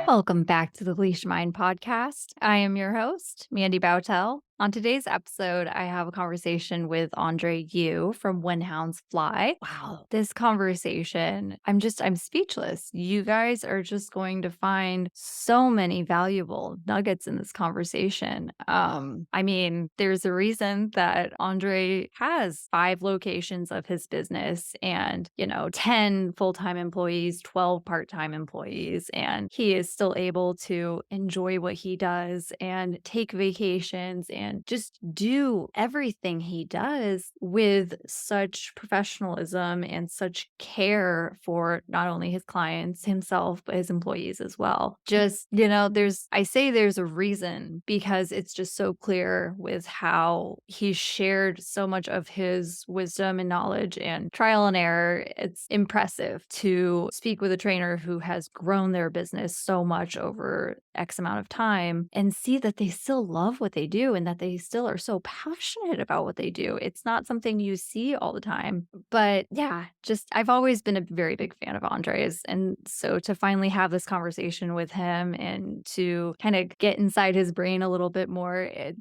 Welcome back to the Leash Mind podcast. I am your host, Mandy Boutelle. On today's episode, I have a conversation with Andre Yeu from When Hounds Fly. Wow, this conversation, I'm speechless. You guys are just going to find so many valuable nuggets in this conversation. There's a reason that Andre has 5 locations of his business and, 10 full-time employees, 12 part-time employees, and he is still able to enjoy what he does and take vacations and just do everything he does with such professionalism and such care for not only his clients, himself, but his employees as well. There's a reason because it's just so clear with how he shared so much of his wisdom and knowledge and trial and error. It's impressive to speak with a trainer who has grown their business so much over X amount of time and see that they still love what they do and that they still are so passionate about what they do. It's not something you see all the time. But yeah, I've always been a very big fan of Andre's. And so to finally have this conversation with him and to kind of get inside his brain a little bit more, it's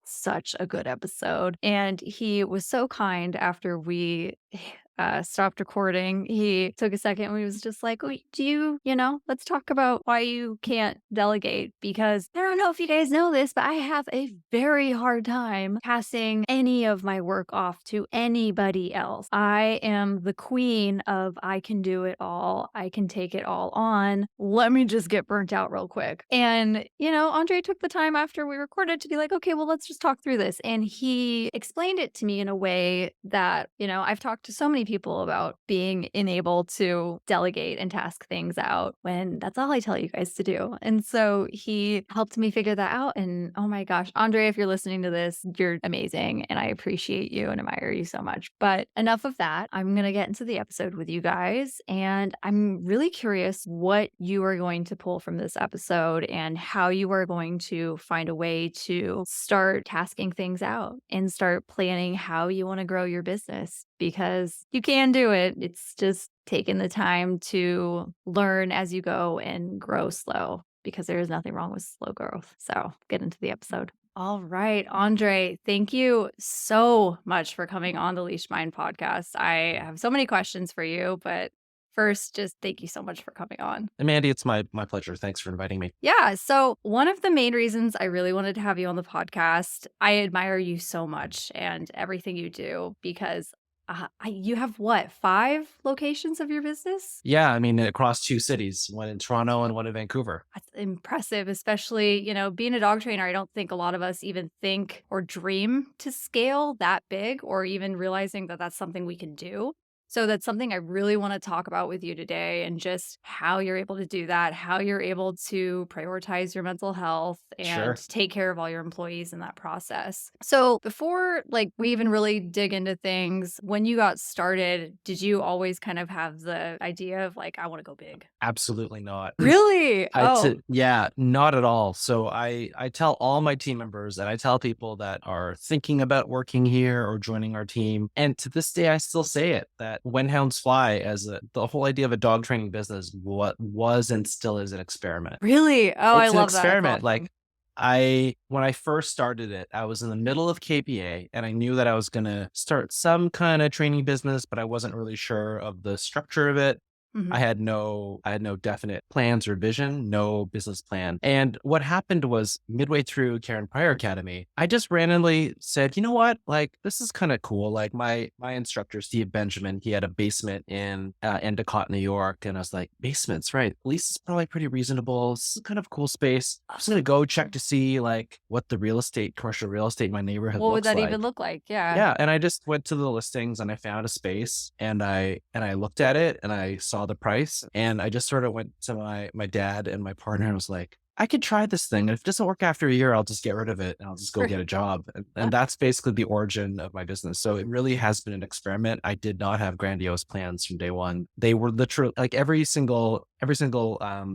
such a good episode. And he was so kind after we stopped recording. He took a second and he was just like, "Wait, let's talk about why you can't delegate, because I don't know if you guys know this, but I have a very hard time passing any of my work off to anybody else. I am the queen of I can do it all. I can take it all on. Let me just get burnt out real quick." And, Andre took the time after we recorded to be like, "Okay, well, let's just talk through this." And he explained it to me in a way that, I've talked to so many people about being unable to delegate and task things out when that's all I tell you guys to do. And so he helped me figure that out. And oh my gosh, Andre, if you're listening to this, you're amazing. And I appreciate you and admire you so much. But enough of that. I'm going to get into the episode with you guys. And I'm really curious what you are going to pull from this episode and how you are going to find a way to start tasking things out and start planning how you want to grow your business, because you can do it. It's just taking the time to learn as you go and grow slow, because there is nothing wrong with slow growth. So get into the episode. All right, Andre, thank you so much for coming on the Leash Mind podcast. I have so many questions for you, but first, just thank you so much for coming on. And Mandy, it's my pleasure. Thanks for inviting me. Yeah. So one of the main reasons I really wanted to have you on the podcast, I admire you so much and everything you do, because you have what, 5 locations of your business? Yeah, across 2 cities, one in Toronto and one in Vancouver. That's impressive, especially, being a dog trainer. I don't think a lot of us even think or dream to scale that big, or even realizing that that's something we can do. So that's something I really want to talk about with you today, and just how you're able to do that, how you're able to prioritize your mental health and Sure. take care of all your employees in that process. So before we even really dig into things, when you got started, did you always kind of have the idea of I want to go big? Absolutely not. Really? Oh. Yeah, not at all. So I tell all my team members, and I tell people that are thinking about working here or joining our team, and to this day I still say it, that When Hounds Fly, the whole idea of a dog training business, what was and still is an experiment. Really? Oh, I It's an love that. That's experiment. awesome. When I first started it, I was in the middle of KPA and I knew that I was going to start some kind of training business, but I wasn't really sure of the structure of it. Mhm. I had no definite plans or vision, no business plan. And what happened was, midway through Karen Pryor Academy, I just randomly said, you know what, this is kind of cool. My instructor, Steve Benjamin, he had a basement in Endicott, New York. And I was like, basements, right? Lease is probably pretty reasonable. This is kind of a cool space. I was going to go check to see what the commercial real estate in my neighborhood What would looks that like. even look like? Yeah. Yeah. And I just went to the listings and I found a space, and I looked at it and I saw the price, and I just sort of went to my dad and my partner and was like, I could try this thing. And if it doesn't work after a year, I'll just get rid of it and I'll just go get a job. And that's basically the origin of my business. So it really has been an experiment. I did not have grandiose plans from day one. They were literally every single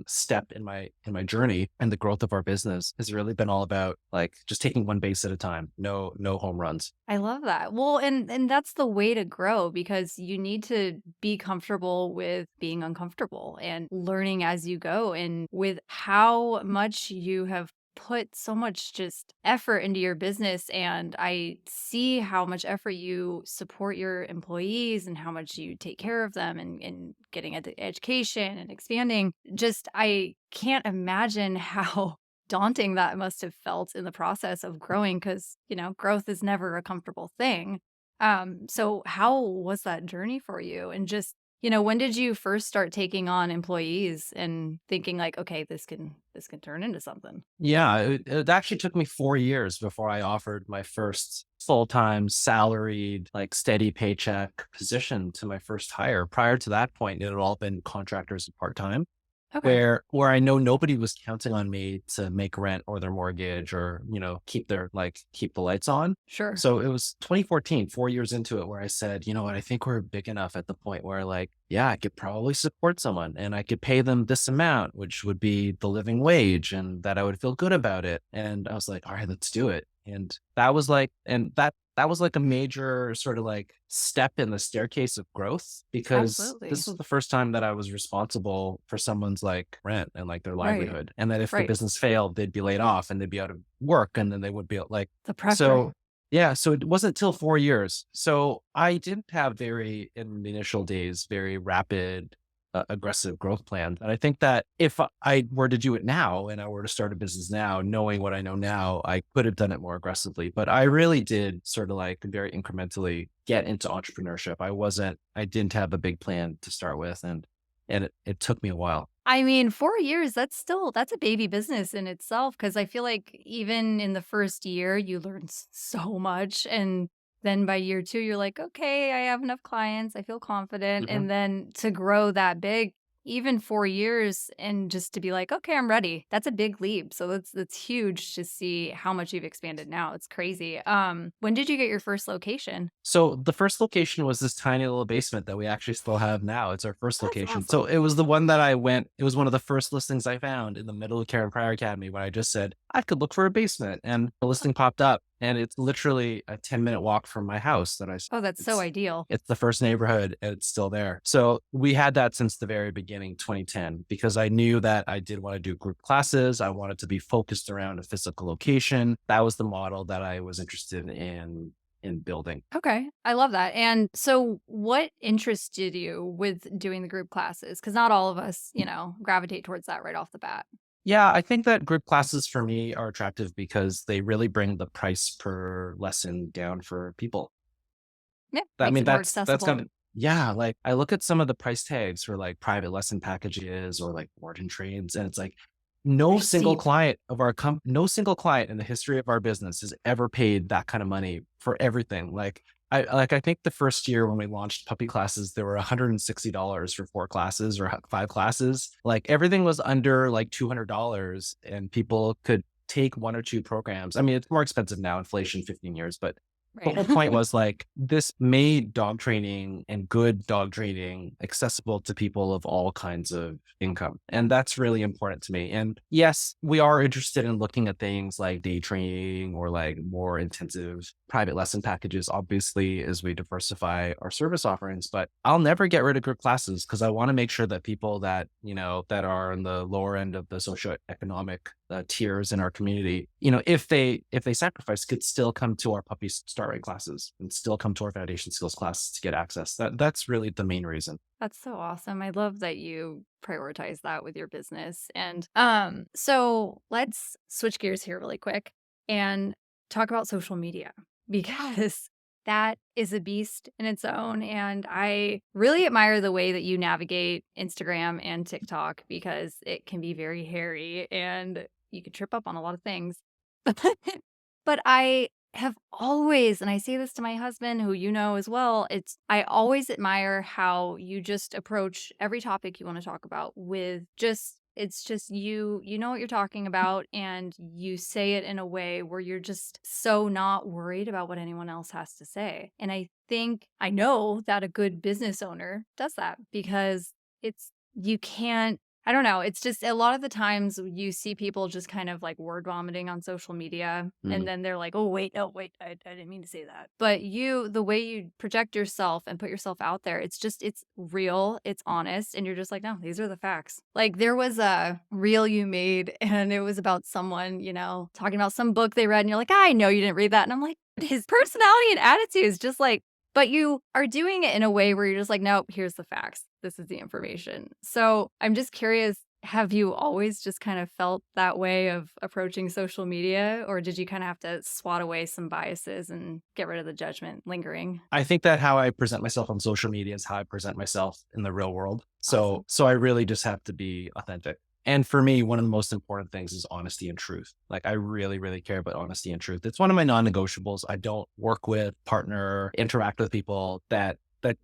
step in my journey and the growth of our business has really been all about like just taking one base at a time. No home runs. I love that. Well, and that's the way to grow because you need to be comfortable with being uncomfortable and learning as you go. And with how much you have put so much just effort into your business, and I see how much effort you support your employees and how much you take care of them and getting education and expanding. Just I can't imagine how daunting that must have felt in the process of growing because, growth is never a comfortable thing. So how was that journey for you? And just, when did you first start taking on employees and thinking like, okay, this can turn into something? Yeah, it actually took me 4 years before I offered my first full-time salaried, like steady paycheck position to my first hire. Prior to that point, it had all been contractors and part-time. Okay. Where I know nobody was counting on me to make rent or their mortgage or, keep the lights on. Sure. So it was 2014, 4 years into it, where I said, "You know what? I think we're big enough at the point where, like, yeah, I could probably support someone and I could pay them this amount, which would be the living wage, and that I would feel good about it." And I was like, "All right, let's do it." And that was like a major sort of like step in the staircase of growth because Absolutely. this was the first time that I was responsible for someone's like rent and like their Right. livelihood. And that if the Right. business failed, they'd be laid off and they'd be out of work and then they would be like, The pressure. so yeah, so it wasn't till 4 years. So I didn't have very, in the initial days, very rapid, aggressive growth plans. And I think that if I were to do it now and I were to start a business now, knowing what I know now, I could have done it more aggressively. But I really did sort of like very incrementally get into entrepreneurship. I didn't have a big plan to start with. And it took me a while. I mean, 4 years, that's a baby business in itself. Because I feel like even in the first year, you learn so much, and then by year 2, you're like, "Okay, I have enough clients, I feel confident," Mhm. and then to grow that big, even 4 years and just to be like, "Okay, I'm ready." That's a big leap, so that's huge to see how much you've expanded now, it's crazy. When did you get your first location? So the first location was this tiny little basement that we actually still have now. It's our first That's location. So awesome. it was it was one of the first listings I found in the middle of Karen Pryor Academy when I just said, I could look for a basement. And the listing popped up and it's literally a 10-minute walk from my house Oh, that's so ideal. it's the first neighborhood and it's still there. So we had that since the very beginning, 2010, because I knew that I did want to do group classes. I wanted to be focused around a physical location. That was the model that I was interested in building. Okay, I love that. And so what interested you with doing the group classes? Because not all of us, gravitate towards that right off the bat. Yeah, I think that group classes for me are attractive because they really bring the price per lesson down for people. Yeah, I makes mean, it more that's kind accessible. of yeah, like I look at some of the price tags for like private lesson packages or like board and trains, and it's like They're steep. no single client in the history of our business has ever paid that kind of money for everything. I think the first year when we launched puppy classes, there were $160 for 4 classes or 5 classes. Like everything was under like $200 and people could take 1 or 2 programs. I mean, it's more expensive now, inflation 15 years, but the Right. whole point was like this made dog training and good dog training accessible to people of all kinds of income. And that's really important to me. And yes, we are interested in looking at things like day training or like more intensive private lesson packages, obviously, as we diversify our service offerings. But I'll never get rid of group classes because I want to make sure that people that, that are in the lower end of the socioeconomic tiers in our community, if they sacrifice, could still come to our puppy start rate classes and still come to our foundation skills classes to get access. That's really the main reason. That's so awesome. I love that you prioritize that with your business. And so let's switch gears here really quick and talk about social media because that is a beast in its own. And I really admire the way that you navigate Instagram and TikTok because it can be very hairy and you can trip up on a lot of things. But I have always, and I say this to my husband, who you know as well, I always admire how you just approach every topic you want to talk about with it's just you know what you're talking about, and you say it in a way where you're just so not worried about what anyone else has to say. And I know that a good business owner does that because you can't I don't know. It's just a lot of the times you see people just kind of like word vomiting on social media and Mm. then they're like, oh, wait, no, wait, I didn't mean to say that. But you, the way you project yourself and put yourself out there, it's real, it's honest. And you're just like, no, these are the facts. Like there was a reel you made and it was about someone, talking about some book they read and you're like, I know you didn't read that. And I'm like, his personality and attitude is just like, but you are doing it in a way where you're just like, nope, here's the facts. This is the information. So I'm just curious, have you always just kind of felt that way of approaching social media? Or did you kind of have to swat away some biases and get rid of the judgment lingering? I think that how I present myself on social media is how I present myself in the real world. So, Awesome. so I really just have to be authentic. And for me, one of the most important things is honesty and truth. Like I really, really care about honesty and truth. It's one of my non-negotiables. I don't work with, partner, interact with people that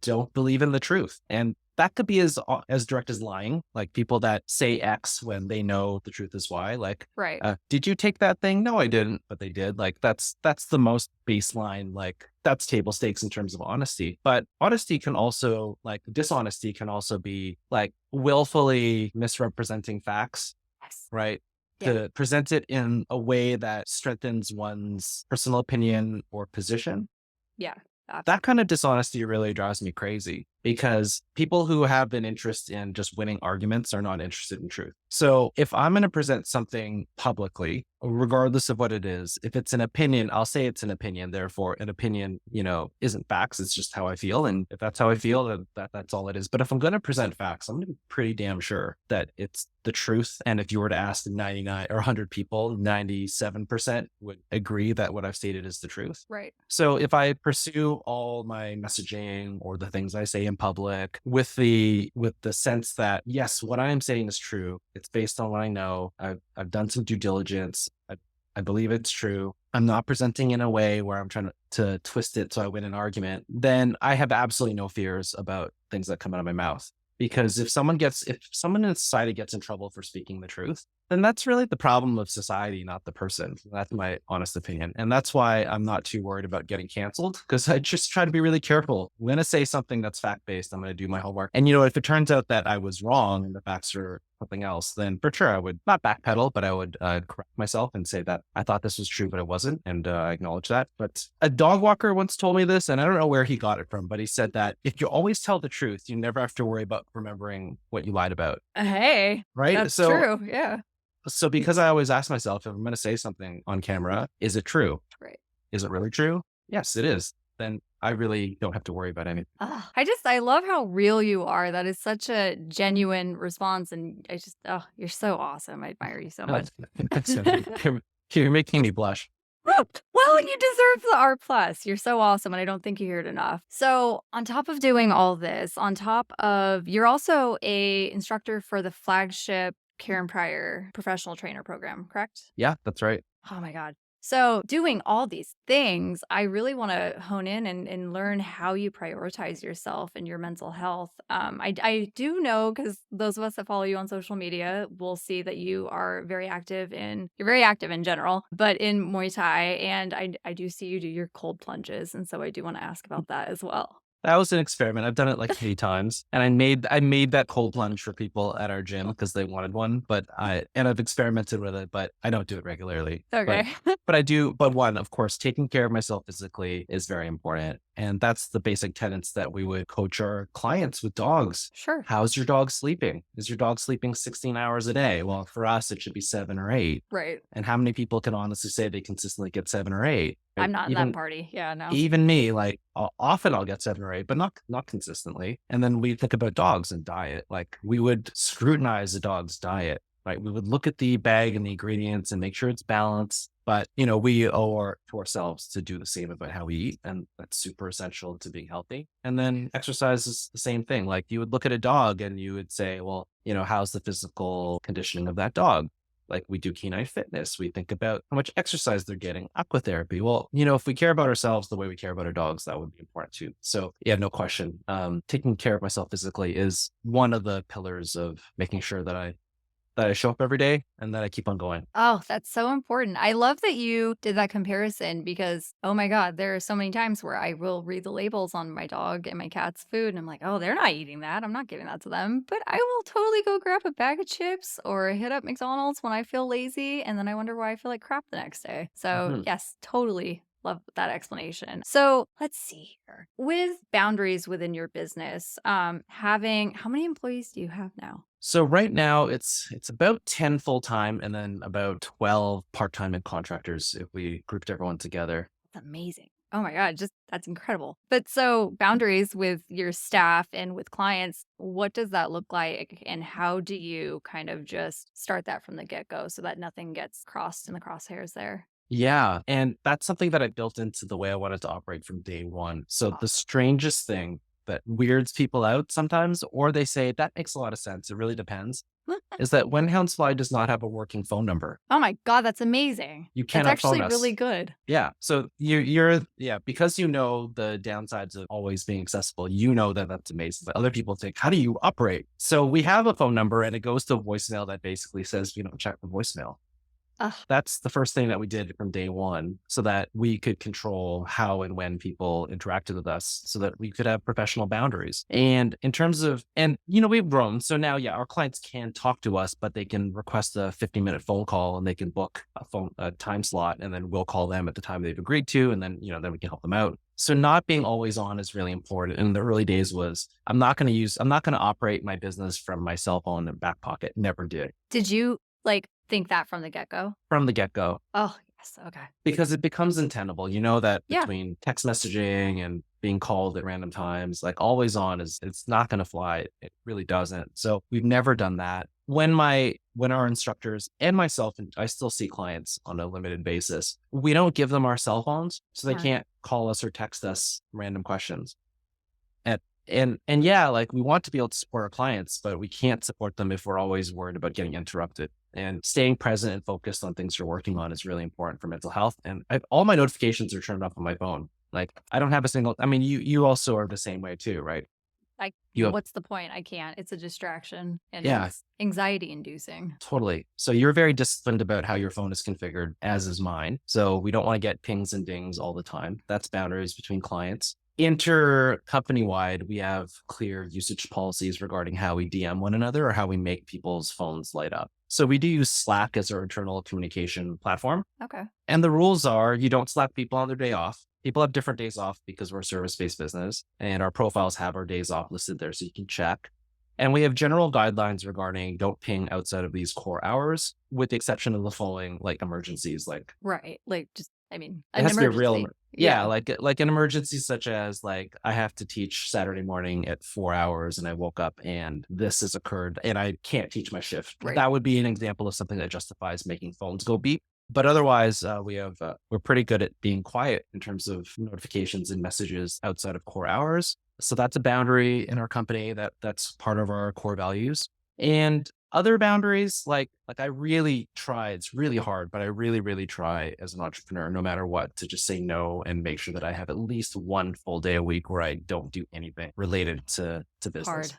don't believe in the truth. And that could be as direct as lying, like people that say X when they know the truth is Y. Like, Right. did you take that thing? No, I didn't, but they did. Like that's the most baseline. Like that's table stakes in terms of honesty. But honesty can also, like dishonesty can also be like willfully misrepresenting facts, Yes. right? Yeah. To present it in a way that strengthens one's personal opinion or position. Yeah. That kind of dishonesty really drives me crazy because people who have an interest in just winning arguments are not interested in truth. So if I'm going to present something publicly, regardless of what it is, if it's an opinion, I'll say it's an opinion. Therefore, an opinion, isn't facts. It's just how I feel. And if that's how I feel, then that's all it is. But if I'm going to present facts, I'm going to be pretty damn sure that it's the truth. And if you were to ask 99 or 100 people, 97% would agree that what I've stated is the truth. Right. So if I pursue all my messaging or the things I say in public with the sense that yes, what I am saying is true. It's based on what I know. I've done some due diligence. I believe it's true. I'm not presenting in a way where I'm trying to twist it so I win an argument. Then I have absolutely no fears about things that come out of my mouth. Because if someone in society gets in trouble for speaking the truth, then that's really the problem of society, not the person. That's my honest opinion. And that's why I'm not too worried about getting canceled because I just try to be really careful. I'm going to say something that's fact based. I'm going to do my homework. And, if it turns out that I was wrong and the facts are something else, then for sure I would not backpedal, but I would correct myself and say that I thought this was true, but it wasn't. And I acknowledge that. But a dog walker once told me this, and I don't know where he got it from, but he said that if you always tell the truth, you never have to worry about remembering what you lied about. Hey, Right. that's So true. Yeah. so because I always ask myself, if I'm going to say something on camera, is it true? Right. Is it really true? Yes, it is. Then I really don't have to worry about anything. I love how real you are. That is such a genuine response. And you're so awesome. I admire you so much. So you're making me blush. Well, you deserve the R plus. You're so awesome, and I don't think you hear it enough. So, on top of doing all this, on top of you're also a instructor for the flagship Karen Pryor professional trainer program, correct? Yeah, that's right. Oh my God. So, doing all these things, I really want to hone in and learn how you prioritize yourself and your mental health. I do know because those of us that follow you on social media will see that you're very active in general, but in Muay Thai. And I do see you do your cold plunges. And so I do want to ask about that as well. That was an experiment. I've done it like 3 times, and I made that cold plunge for people at our gym because they wanted one. But I've experimented with it, but I don't do it regularly. But Okay. but I do. But one, of course, taking care of myself physically is very important, and that's the basic tenets that we would coach our clients with dogs. Sure. How's your dog sleeping? Is your dog sleeping 16 hours a day? Well, for us, it should be 7 or 8. Right. And how many people can honestly say they consistently get 7 or 8? Right? I'm not in that party. Yeah, no. Even me, like often I'll get 7 or 8, but not consistently. And then we think about dogs and diet. Like we would scrutinize the dog's diet, right? We would look at the bag and the ingredients and make sure it's balanced. But we owe to ourselves to do the same about how we eat, and that's super essential to being healthy. And then exercise is the same thing. Like you would look at a dog and you would say, well, how's the physical conditioning of that dog? Like we do canine fitness. We think about how much exercise they're getting, aquatherapy. Well, if we care about ourselves the way we care about our dogs, that would be important too. So yeah, no question. Taking care of myself physically is one of the pillars of making sure that I that I show up every day and that I keep on going. Oh, that's so important. I love that you did that comparison because, oh my God, there are so many times where I will read the labels on my dog and my cat's food, and I'm like, oh, they're not eating that. I'm not giving that to them. But I will totally go grab a bag of chips or hit up McDonald's when I feel lazy, and then I wonder why I feel like crap the next day. So, Mhm. yes, totally love that explanation. So let's see here. With boundaries within your business, having how many employees do you have now? So right now it's about 10 full-time and then about 12 part-time and contractors if we grouped everyone together. That's amazing. Oh my God, just that's incredible. But so boundaries with your staff and with clients, what does that look like? And how do you kind of just start that from the get-go so that nothing gets crossed in the crosshairs there? Yeah, and that's something that I built into the way I wanted to operate from day one. So the Awesome. strangest thing that weirds people out sometimes, or they say that makes a lot of sense, it really depends, is that when Hounds Fly does not have a working phone number, Oh my God, that's amazing. you That's cannot phone actually really us. good. Yeah. So you're yeah, because you know the downsides of always being accessible, you know that that's amazing. But other people think, how do you operate? So we have a phone number and it goes to a voicemail that basically says, check the voicemail. Ugh, That's the first thing that we did from day one so that we could control how and when people interacted with us so that we could have professional boundaries. And in terms of, we've grown. So now, yeah, our clients can talk to us, but they can request a 15-minute phone call and they can book a time slot and then we'll call them at the time they've agreed to. And then, then we can help them out. So not being always on is really important. In the early days was I'm not going to operate my business from my cell phone and back pocket. Never did did you like think that from the get-go? from the get go. Oh, yes. Okay. Because it becomes untenable. You know that Yeah. between text messaging and being called at random times, like always on it's not gonna fly. It really doesn't. So we've never done that. When our instructors and myself, and I still see clients on a limited basis, we don't give them our cell phones so they Smart. can't call us or text us random questions. And and yeah, like we want to be able to support our clients, but we can't support them if we're always worried about getting interrupted. And staying present and focused on things you're working on is really important for mental health. And all my notifications are turned off on my phone. Like I don't have a single. I mean, you also are the same way too, right? Like, You have what's the point? I can't. It's a distraction and yeah, it's anxiety inducing. totally. So you're very disciplined about how your phone is configured, as is mine. So we don't want to get pings and dings all the time. That's boundaries between clients. Company wide, we have clear usage policies regarding how we DM one another or how we make people's phones light up. So we do use Slack as our internal communication platform. Okay. And the rules are you don't Slack people on their day off. People have different days off because we're a service based business and our profiles have our days off listed there so you can check. And we have general guidelines regarding don't ping outside of these core hours, with the exception of the following like emergencies. Like Right. Like, just, I mean, it an has to be a real, emergency. yeah, Yeah. like an emergency such as like I have to teach Saturday morning at 4 hours and I woke up and this has occurred and I can't teach my shift. Right. That would be an example of something that justifies making phones go beep. But otherwise, we're pretty good at being quiet in terms of notifications and messages outside of core hours. So that's a boundary in our company that's part of our core values. And other boundaries, like I really try, it's really hard, but I really, really try as an entrepreneur, no matter what, to just say no and make sure that I have at least one full day a week where I don't do anything related to business. Hard.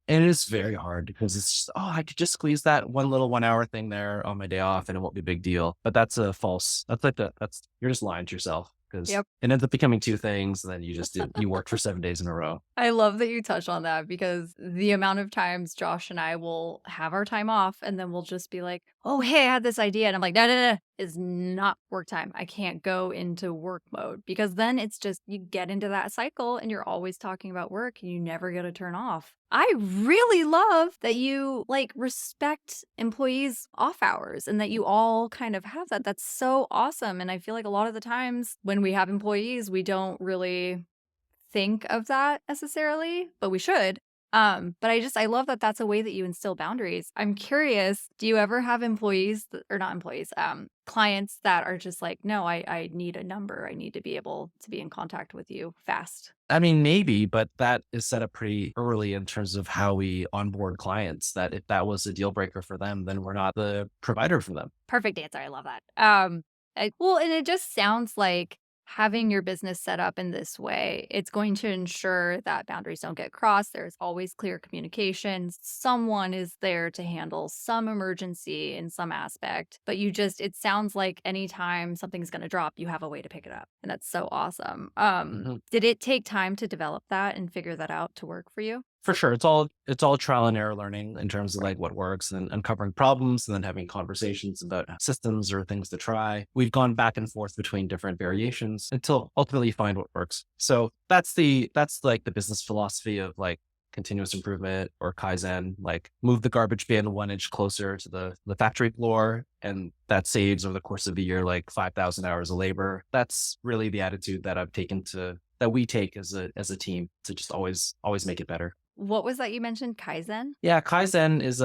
And it is very hard because it's just, oh, I could just squeeze that one little 1 hour thing there on my day off and it won't be a big deal. But that's you're just lying to yourself because Yep. it ends up becoming two things. And then you worked for 7 days in a row. I love that you touch on that because the amount of times Josh and I will have our time off and then we'll just be like, oh, hey, I had this idea. And I'm like, no, no, no, it's not work time. I can't go into work mode because then it's just you get into that cycle and you're always talking about work and you never get to turn off. I really love that you like respect employees' off hours and that you all kind of have that. That's so awesome. And I feel like a lot of the times when we have employees, we don't really think of that necessarily, but we should. But I love that that's a way that you instill boundaries. I'm curious, do you ever have employees or not employees, clients that are just like, no, I need a number. I need to be able to be in contact with you fast. I mean, maybe, but that is set up pretty early in terms of how we onboard clients. That if that was a deal breaker for them, then we're not the provider for them. Perfect answer. I love that. Well, and it just sounds like having your business set up in this way, it's going to ensure that boundaries don't get crossed. There's always clear communication. Someone is there to handle some emergency in some aspect, but it sounds like anytime something's going to drop, you have a way to pick it up. And that's so awesome. Mhm. Did it take time to develop that and figure that out to work for you? For sure. It's all trial and error learning in terms of like what works and uncovering problems and then having conversations about systems or things to try. We've gone back and forth between different variations until ultimately you find what works. So that's like the business philosophy of like continuous improvement or Kaizen, like move the garbage bin 1 inch closer to the factory floor. And that saves over the course of a year, like 5,000 hours of labor. That's really the attitude that that we take as a team to just always make it better. What was that you mentioned? Kaizen? Yeah, Kaizen is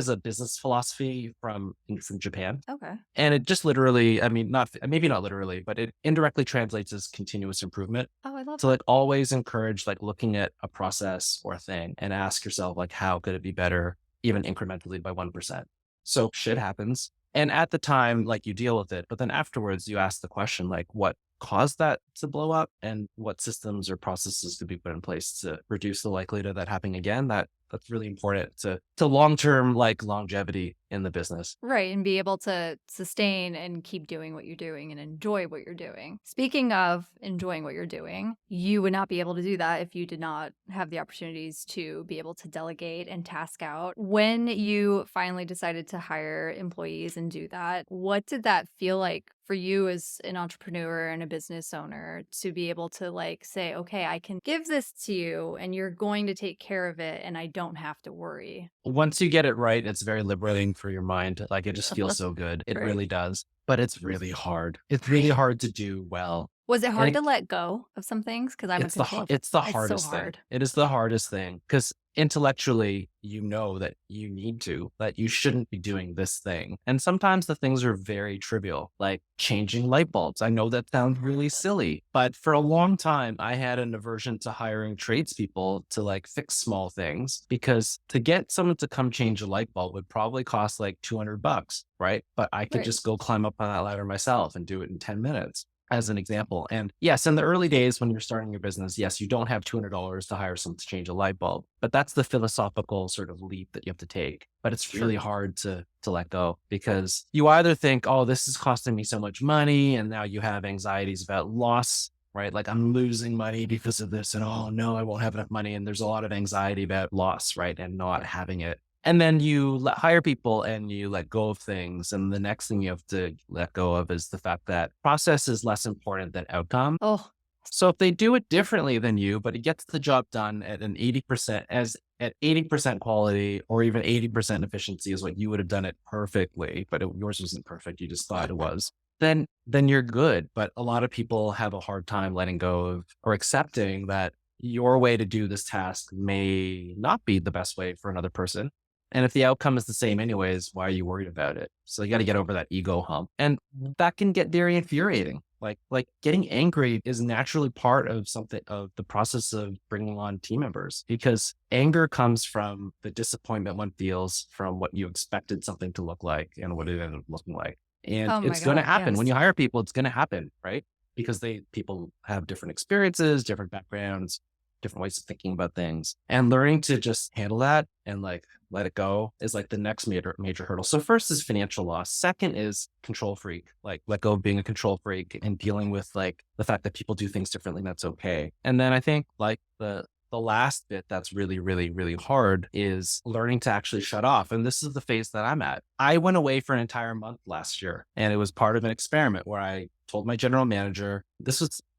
a business philosophy from Japan. Okay. And it just literally, I mean, not maybe not literally, but it indirectly translates as continuous improvement. Oh, I love So that. like always encourage like looking at a process or a thing and ask yourself like how could it be better even incrementally by 1%. So shit happens. And at the time, like you deal with it, but then afterwards you ask the question like what caused that to blow up and what systems or processes could be put in place to reduce the likelihood of that happening again. That's really important to long-term like longevity in the business. Right, and be able to sustain and keep doing what you're doing and enjoy what you're doing. Speaking of enjoying what you're doing, you would not be able to do that if you did not have the opportunities to be able to delegate and task out. When you finally decided to hire employees and do that, what did that feel like for you as an entrepreneur and a business owner to be able to like say, okay, I can give this to you and you're going to take care of it and I don't have to worry? Once you get it right, it's very liberating for your mind. Like it just feels so good. It Right. really does. But it's really hard. It's really Right. hard to do well. Was it And hard to let go of some things? Because 'Cause I'm a control it's the it's so hardest thing. hard. It is the hardest thing because intellectually, you know that you need to, that you shouldn't be doing this thing. And sometimes the things are very trivial, like changing light bulbs. I know that sounds really silly, but for a long time, I had an aversion to hiring tradespeople to like fix small things because to get someone to come change a light bulb would probably cost like $200, right? But I could Right. just go climb up on that ladder myself and do it in 10 minutes as an example. And yes, in the early days when you're starting your business, yes, you don't have $200 to hire someone to change a light bulb, but that's the philosophical sort of leap that you have to take. But it's really True. hard to let go because you either think, oh, this is costing me so much money, and now you have anxieties about loss. Right. Like I'm losing money because of this. And oh no, I won't have enough money. And there's a lot of anxiety about loss, right? And not having it. And then you hire people and you let go of things. And the next thing you have to let go of is the fact that process is less important than outcome. Oh, So if they do it differently than you, but it gets the job done at an 80% as at 80% quality or even 80% efficiency is what you would have done it perfectly, but yours wasn't perfect. You just thought it was. Then you're good. But a lot of people have a hard time letting go of or accepting that your way to do this task may not be the best way for another person. And if the outcome is the same anyways, why are you worried about it? So you got to get over that ego hump. And that can get very infuriating. Like getting angry is naturally part of something of the process of bringing on team members because anger comes from the disappointment one feels from what you expected something to look like and what it ended up looking like. And oh my it's going to god, happen when yes. you hire people, it's going to happen, right? Because people have different experiences, different backgrounds, different ways of thinking about things, and learning to just handle that and like let it go is like the next major hurdle. So first is financial loss. Second is control freak, like let go of being a control freak and dealing with like the fact that people do things differently. And that's okay. And then I think like the last bit that's really hard is learning to actually shut off. And this is the phase that I'm at. I went away for an entire month last year, and it was part of an experiment where I told my general manager,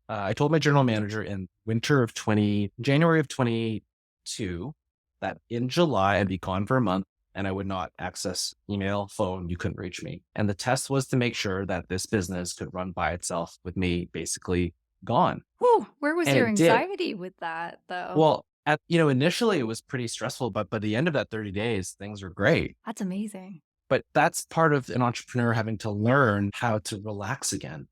I told my general manager in January of 22, that in July I'd be gone for a month and I would not access email, phone, you couldn't reach me. And the test was to make sure that this business could run by itself with me basically gone. Whew, where was And your it did. anxiety with that, though? Well, initially it was pretty stressful, but by the end of that 30 days, things were great. That's amazing. But that's part of an entrepreneur having to learn how to relax again.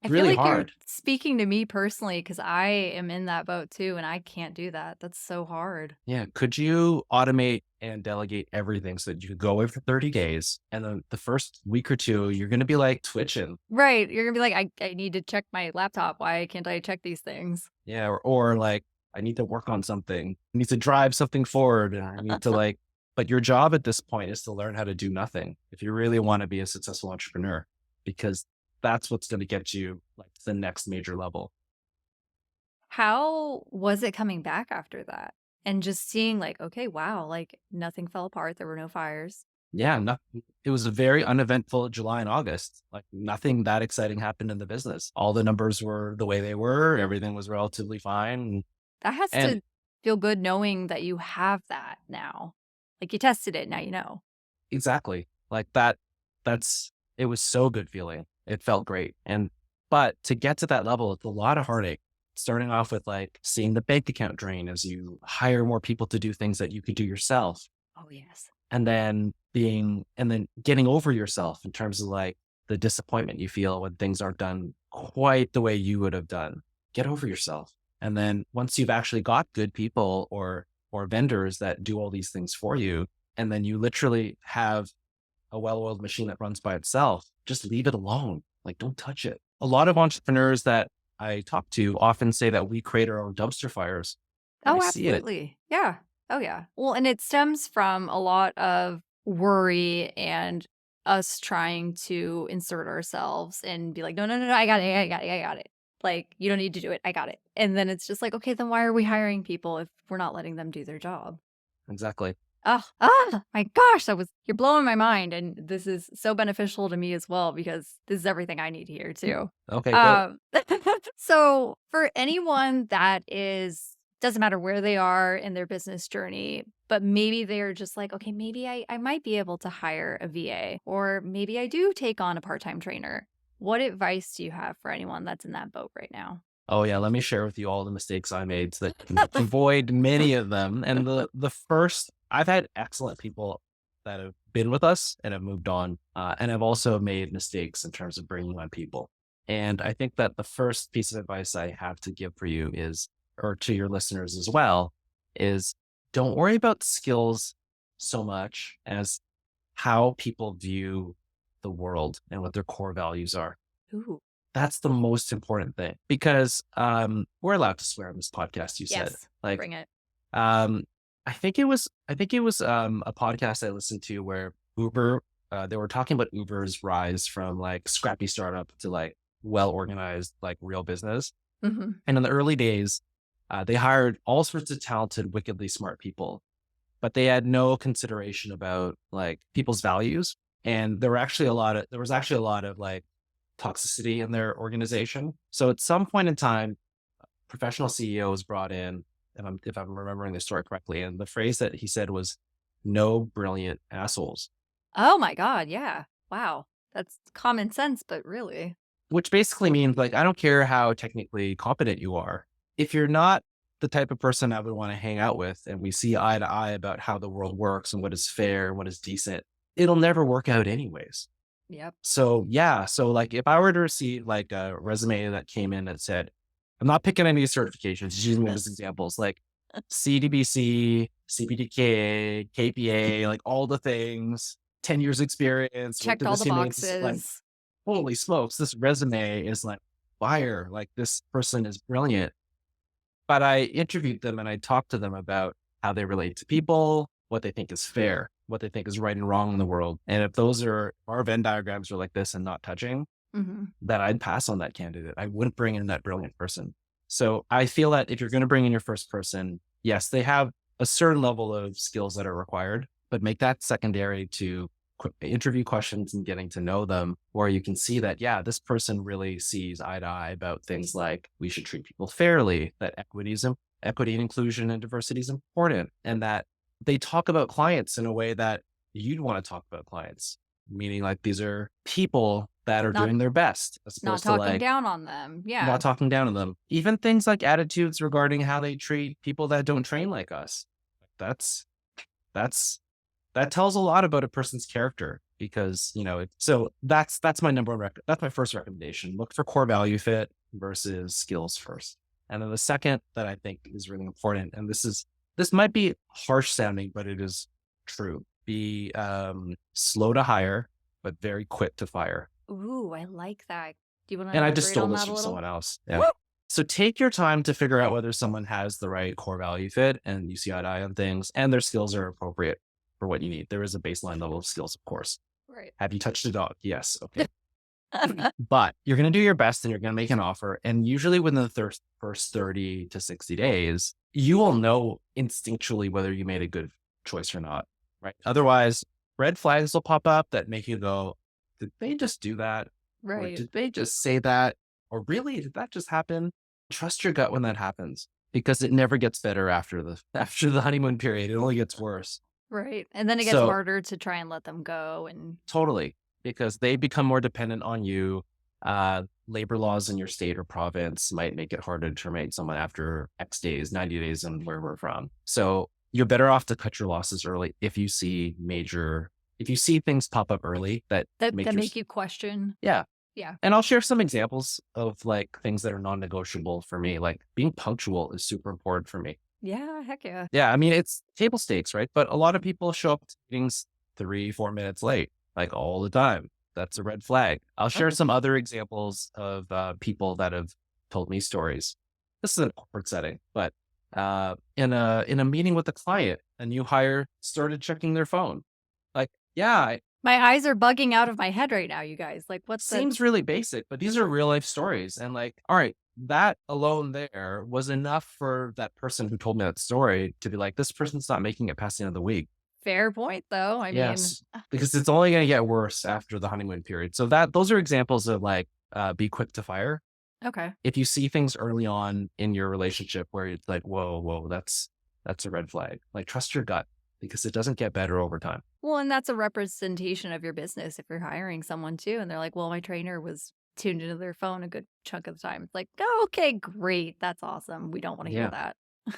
I feel really like you're hard. speaking to me personally because I am in that boat too, and I can't do that. That's so hard. Yeah. Could you automate and delegate everything so that you could go away for 30 days and then the first week or two, you're going to be like twitching. Right, you're gonna be like, I need to check my laptop, why can't I check these things?" Yeah. Or like, I need to work on something. I need to drive something forward. And I need to like, but your job at this point is to learn how to do nothing if you really want to be a successful entrepreneur, because that's what's going to get you like to the next major level. How was it coming back after that? And just seeing like, "Okay, wow, like, nothing fell apart, there were no fires." Yeah, it was a very uneventful July and August. Like nothing that exciting happened in the business. All the numbers were the way they were. Everything was relatively fine. That has And to feel good knowing that you have that now. Like, you tested it, now you know. exactly like that, it was so good feeling. It felt great. But to get to that level, it's a lot of heartache. Starting off with like seeing the bank account drain as you hire more people to do things that you could do yourself. Oh, yes. And then getting over yourself in terms of like the disappointment you feel when things aren't done quite the way you would have done. Get over yourself. And then once you've actually got good people or vendors that do all these things for you, and then you literally have a well-oiled machine that runs by itself, just leave it alone. Like don't touch it. A lot of entrepreneurs that I talk to often say that we create our own dumpster fires. And I Oh, see it. absolutely. Yeah. Oh, yeah. Well, and it stems from a lot of worry and us trying to insert ourselves and be like, no, no, no, no, I got it. I got it. I got it. Like, you don't need to do it. I got it. And then it's just like, okay, then why are we hiring people if we're not letting them do their job? Exactly. Oh, my gosh, you're blowing my mind. And this is so beneficial to me as well because this is everything I need here too. Okay, good. Um, so for anyone that doesn't matter where they are in their business journey, but maybe they're just like, okay, maybe I might be able to hire a VA, or maybe I do take on a part-time trainer. What advice do you have for anyone that's in that boat right now? Oh yeah, let me share with you all the mistakes I made so that you can avoid many of them. And the first, I've had excellent people that have been with us and have moved on, and have also made mistakes in terms of bringing on people. And I think that the first piece of advice I have to give for you is, or to your listeners as well, is don't worry about skills so much as how people view the world and what their core values are. Ooh, That's the most important thing because, we're allowed to swear on this podcast, you said. yes, Like, bring it. um, I think it was a podcast I listened to where Uber, they were talking about Uber's rise from like scrappy startup to like well-organized, like real business. Hmm. And in the early days, they hired all sorts of talented, wickedly smart people, but they had no consideration about like people's values. And there was actually a lot of like toxicity in their organization. So at some point in time, professional CEO was brought in, if I'm remembering the story correctly, and the phrase that he said was "no brilliant assholes," Oh my God. Yeah. Wow. That's common sense, but really. which basically means like I don't care how technically competent you are, if you're not the type of person I would want to hang out with, and we see eye to eye about how the world works and what is fair and what is decent, it'll never work out anyways. Yep. So yeah, so like if I were to receive like a resume that came in that said, I'm not picking any certifications, just using them as examples, like CDBC, CPDK, KPA, like all the things, 10 years experience, worked Checked at all this the like, boxes. holy smokes, this resume is like fire. Like this person is brilliant. But I interviewed them and I talked to them about how they relate to people, what they think is fair, what they think is right and wrong in the world. And if our Venn diagrams are like this and not touching, Hmm. then I'd pass on that candidate. I wouldn't bring in that brilliant person. So I feel that if you're going to bring in your first person, yes, they have a certain level of skills that are required, but make that secondary to interview questions and getting to know them, where you can see that, yeah, this person really sees eye to eye about things like we should treat people fairly, that equity and inclusion and diversity is important, and that they talk about clients in a way that you'd want to talk about clients, meaning like these are people that are Not doing their best as not opposed to talking like down on them. not Yeah. talking down on them. Even things like attitudes regarding how they treat people that don't train like us. That's that's that tells a lot about a person's character. because, so that's my number one that's my first recommendation. Look for core value fit versus skills first. And then the second that I think is really important, and this might be harsh sounding, but it is true. Be slow to hire, but very quick to fire. Ooh, I like that. Do you want to And I just elaborate stole on this that a from little? someone else. Yeah. So take your time to figure out whether someone has the right core value fit and you see eye to eye on things and their skills are appropriate for what you need. There is a baseline level of skills, of course. Right. Have you touched a dog? Yes. Okay. But you're going to do your best and you're going to make an offer. And usually within the first 30 to 60 days, you will know instinctually whether you made a good choice or not. Right. Otherwise, red flags will pop up that make you go, did they just do that? Or Right. did they just say that? Or really, did that just happen? Trust your gut when that happens because it never gets better after the after the honeymoon period. It only gets worse. Right. And then it gets So harder to try and let them go. And totally, because they become more dependent on you. Labor laws in your state or province might make it harder to terminate someone after X days, 90 days, and where we're from. So you're better off to cut your losses early if you see things pop up early that that make your, make you question. yeah. Yeah. And I'll share some examples of like things that are non-negotiable for me. Like being punctual is super important for me. Yeah. Heck yeah. Yeah, I mean, it's table stakes, right? But a lot of people show up to meetings 3, 4 minutes late, like all the time. That's a red flag. I'll share Okay. some other examples of people that have told me stories. This is a corporate setting, but in a meeting with a client, a new hire started checking their phone. Like, yeah, My eyes are bugging out of my head right now, you guys. Like, what the? seems really basic, but these are real life stories. And like, all right, that alone there was enough for that person who told me that story to be like, this person's not making it past the end of the week. Fair point, though. I mean, Yes, because it's only going to get worse after the honeymoon period. So those are examples of like, be quick to fire. okay. If you see things early on in your relationship where it's like, whoa, that's a red flag. Like trust your gut because it doesn't get better over time. Well, and that's a representation of your business if you're hiring someone too. And they're like, well, my trainer was tuned into their phone a good chunk of the time. It's like, oh, okay, great. That's awesome. We don't want to hear Yeah.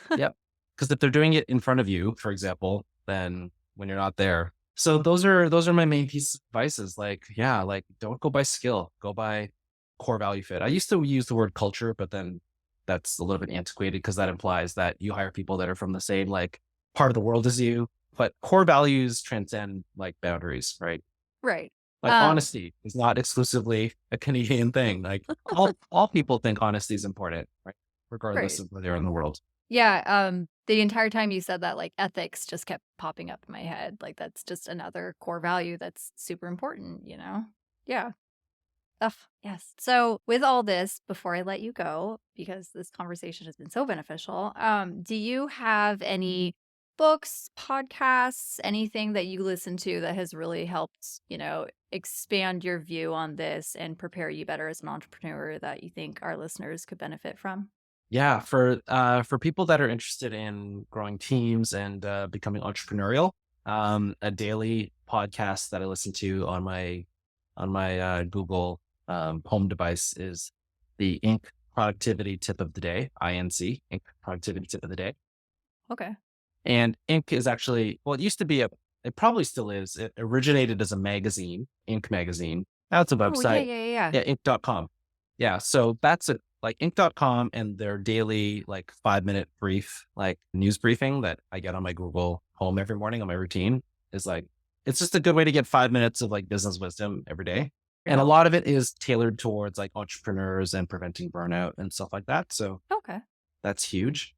that. Yep. Because if they're doing it in front of you, for example, then when you're not there. So those are my main pieces of advices. Like, yeah, like don't go by skill, go by core value fit. I used to use the word culture, but then that's a little bit antiquated because that implies that you hire people that are from the same like part of the world as you. But core values transcend like boundaries, right? Right. Like honesty is not exclusively a Canadian thing. Like all people think honesty is important, right? Regardless Right. of where they are in the world. Yeah. The entire time you said that, like ethics just kept popping up in my head. Like that's just another core value that's super important. Yeah. Ugh, yes. So, with all this, before I let you go, because this conversation has been so beneficial, do you have any books, podcasts, anything that you listen to that has really helped, expand your view on this and prepare you better as an entrepreneur that you think our listeners could benefit from? Yeah, for people that are interested in growing teams and becoming entrepreneurial, a daily podcast that I listen to on my Google home device is the Inc. Productivity Tip of the Day, INC, Inc. Productivity Tip of the Day. Okay. And Inc. is actually, well, it used to be it probably still is. It originated as a magazine, Inc. magazine. Now it's a Oh, yeah, website. yeah, yeah, yeah. Yeah, Inc.com. Yeah. So that's it. Like Inc.com and their daily, like 5 minute brief, like news briefing that I get on my Google Home every morning on my routine is like, it's just a good way to get 5 minutes of like business wisdom every day. And a Yeah. lot of it is tailored towards like entrepreneurs and preventing burnout and stuff like that. So Okay. that's huge.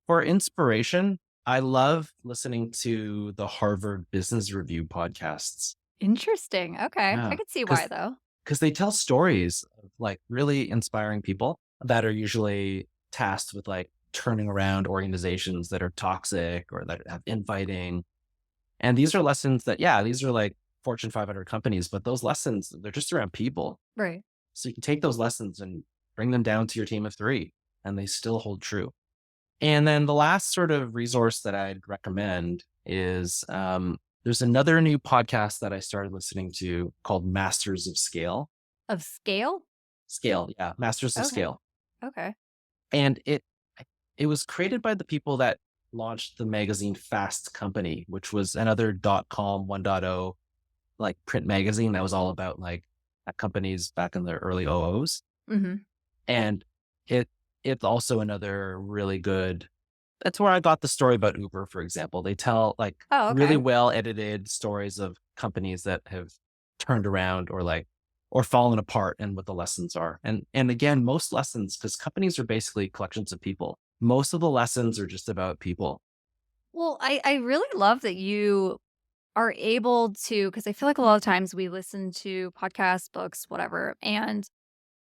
For inspiration, I love listening to the Harvard Business Review podcasts. Interesting. Okay. I Yeah, could see why, because though. they tell stories of like really inspiring people that are usually tasked with like turning around organizations that are toxic or that have infighting. And these are lessons that, yeah, these are like Fortune 500 companies, but those lessons, they're just around people. Right. So you can take those lessons and bring them down to your team of three, and they still hold true. And then the last sort of resource that I'd recommend is there's another new podcast that I started listening to called Masters of Scale. Of scale? Scale, yeah, Masters of Okay. Scale. Okay. And it was created by the people that launched the magazine Fast Company, which was another .com 1.0 like print magazine that was all about like companies back in the early OOs. Mhm. And it it's also another really good that's where I got the story about Uber, for example. They tell like Oh, really okay. well edited stories of companies that have turned around or fallen apart and what the lessons are. And again, most lessons, because companies are basically collections of people. Most of the lessons are just about people. Well, I really love that you are able to, because I feel like a lot of times we listen to podcasts, books, whatever, and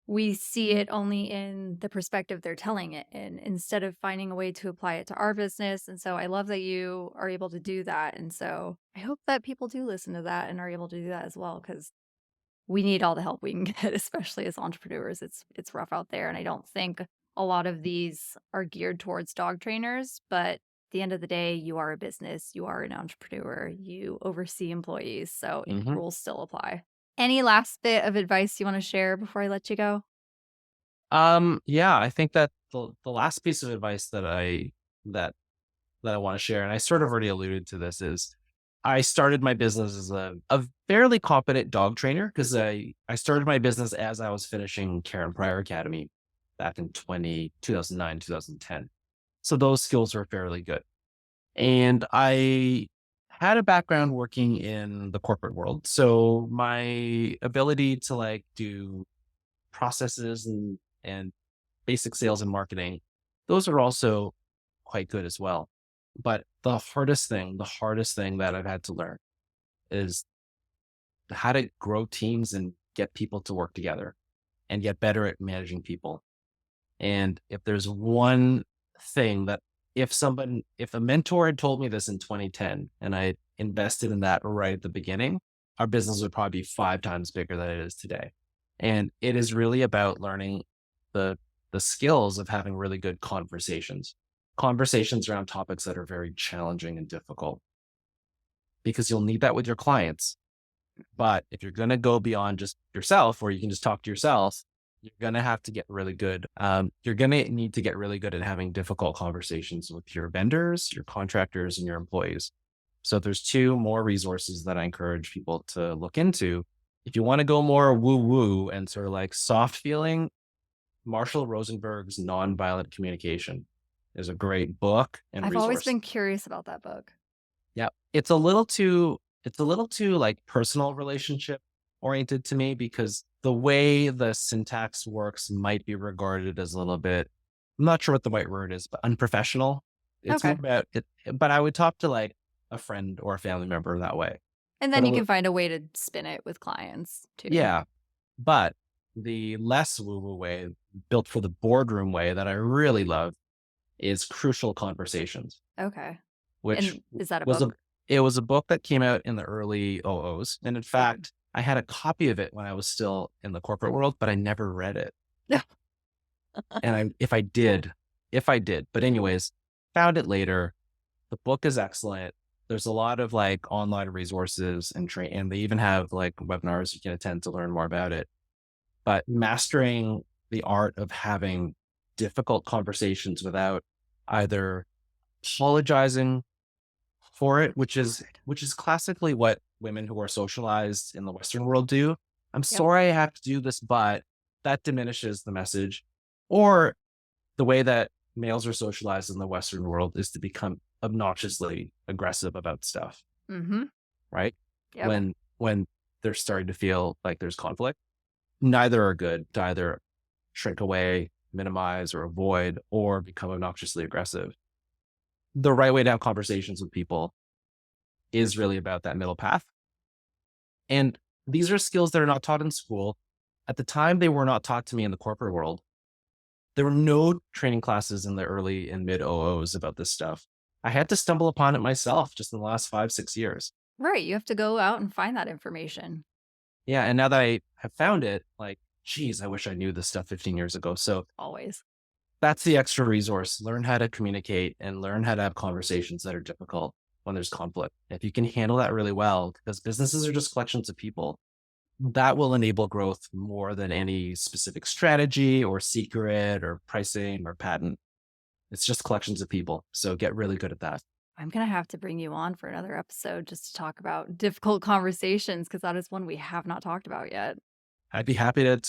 we see it only in the perspective they're telling it in instead of finding a way to apply it to our business. And so I love that you are able to do that. And so I hope that people do listen to that and are able to do that as well, because we need all the help we can get, especially as entrepreneurs. It's rough out there. And I don't think a lot of these are geared towards dog trainers, but at the end of the day, you are a business, you are an entrepreneur, you oversee employees, so Mhm. rules still apply. Any last bit of advice you want to share before I let you go? Yeah, I think that the last piece of advice that that I want to share, and I sort of already alluded to this, is I started my business as a fairly competent dog trainer because I started my business as I was finishing Karen Pryor Academy back in 2009, 2010. So those skills were fairly good. And I had a background working in the corporate world. So my ability to like do processes and basic sales and marketing, those are also quite good as well. But the hardest thing that I've had to learn is how to grow teams and get people to work together and get better at managing people. And if there's one thing that if a mentor had told me this in 2010 and I invested in that right at the beginning, our business would probably be 5 times bigger than it is today. And it is really about learning the the skills of having really good conversations. Conversations around topics that are very challenging and difficult because you'll need that with your clients. But if you're going to go beyond just yourself, or you can just talk to yourself, you're going to have to get really good. You're going to need to get really good at having difficult conversations with your vendors, your contractors, and your employees. So there's two more resources that I encourage people to look into. If you want to go more woo woo and sort of like soft feeling, Marshall Rosenberg's Nonviolent Communication is a great book and I've always resource. been curious about that book. Yeah. It's a little too like personal relationship oriented to me because the way the syntax works might be regarded as a little bit, I'm not sure what the right word is, but unprofessional. It's more Okay. about it, but I would talk to like a friend or a family member that way. And But then a you li- can find a way to spin it with clients too. yeah, but the less woo woo way, built for the boardroom way that I really love is Crucial Conversations, Okay. which And is that a was a book? it was a book that came out in the early OOs. And in Okay. fact, I had a copy of it when I was still in the corporate world, but I never read it. And if I did, but anyways, found it later. The book is excellent. There's a lot of like online resources and they even have like webinars you can attend to learn more about it. But mastering the art of having difficult conversations without either apologizing for it, which is classically what women who are socialized in the Western world do. I'm Yep. sorry I have to do this, but that diminishes the message. Or the way that males are socialized in the Western world is to become obnoxiously aggressive about stuff, Mhm. right? Yep. When they're starting to feel like there's conflict. Neither are good to either shrink away, minimize, or avoid, or become obnoxiously aggressive. The right way to have conversations with people is really about that middle path. And these are skills that are not taught in school. At the time, they were not taught to me in the corporate world. There were no training classes in the early and mid OOs about this stuff. I had to stumble upon it myself just in the last 5, 6 years. Right, you have to go out and find that information, Yeah. And now that I have found it, like, geez, I wish I knew this stuff 15 years ago. So always. that's the extra resource. Learn how to communicate and learn how to have conversations that are difficult when there's conflict. If you can handle that really well, because businesses are just collections of people, that will enable growth more than any specific strategy or secret or pricing or patent. It's just collections of people. So get really good at that. I'm going to have to bring you on for another episode just to talk about difficult conversations because that is one we have not talked about yet. I'd be happy to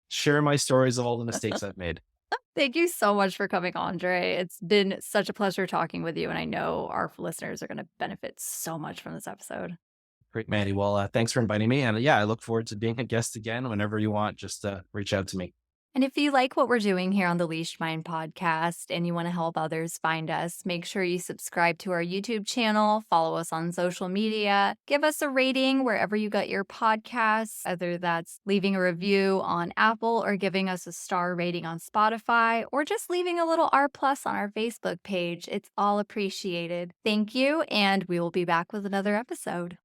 share my stories of all the mistakes I've made. Thank you so much for coming, Andre. It's been such a pleasure talking with you, and I know our listeners are going to benefit so much from this episode. Great, Mandy. Well, thanks for inviting me. And yeah, I look forward to being a guest again whenever you want. Just reach out to me. And if you like what we're doing here on the Leash Mind podcast and you want to help others find us, make sure you subscribe to our YouTube channel, follow us on social media, give us a rating wherever you got your podcasts, whether that's leaving a review on Apple or giving us a star rating on Spotify or just leaving a little R plus on our Facebook page. It's all appreciated. Thank you, and we will be back with another episode.